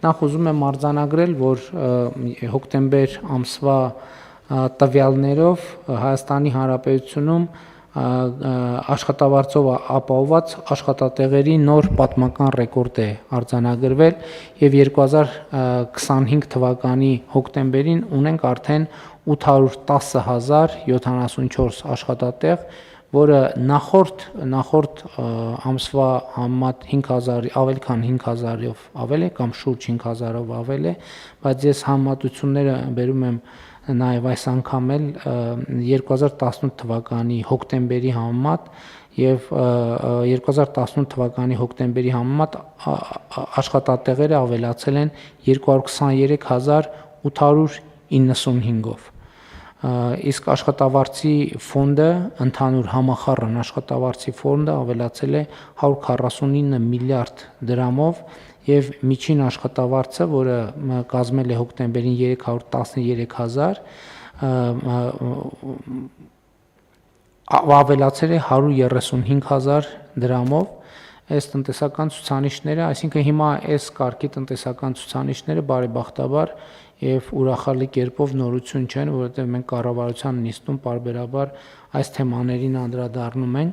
Նախ ուզում եմ արձանագրել, որ հոկտեմբեր ամսվա տվյալներով Հայաստանի Հանրապետությունում աշխատավարձով ապահովված աշխատատեղերի նոր պատմական ռեկորդ է արձանագրվել եւ 2025 թվականի հոկտեմբերին ունենք արդեն 810,074 աշխատատեղ, որը նախորդ ամսվա համեմատ 5000 ավելի քան 5000-ով ավել է կամ շուրջ 5000-ով ավել է, բայց ես համեմատությունները բերում եմ նաև այս անգամ էլ 2018 թվականի հոկտեմբերի համեմատ եւ 2018 թվականի հոկտեմբերի համեմատ աշխատատեղերը ավելացել են 223895-ով։ Իսկ աշխատավարձի ֆոնդը, ընդհանուր համախառն աշխատավարձի ֆոնդը ավելացել է 149 միլիարդ դրամով եւ միջին աշխատավարձը, որը կազմել է հոկտեմբերին 313,000, ավելացել է 135,000 դրամով։ Այս տնտեսական ցուցանիշները, այսինքն հիմա այս կարգի տնտեսական ցուցանիշները բարեբախտաբար եւ ուրախալի կերպով նորություն չեն, որովհետեւ մենք կառավարության նիստում պարբերաբար այս թեմաներին անդրադառնում ենք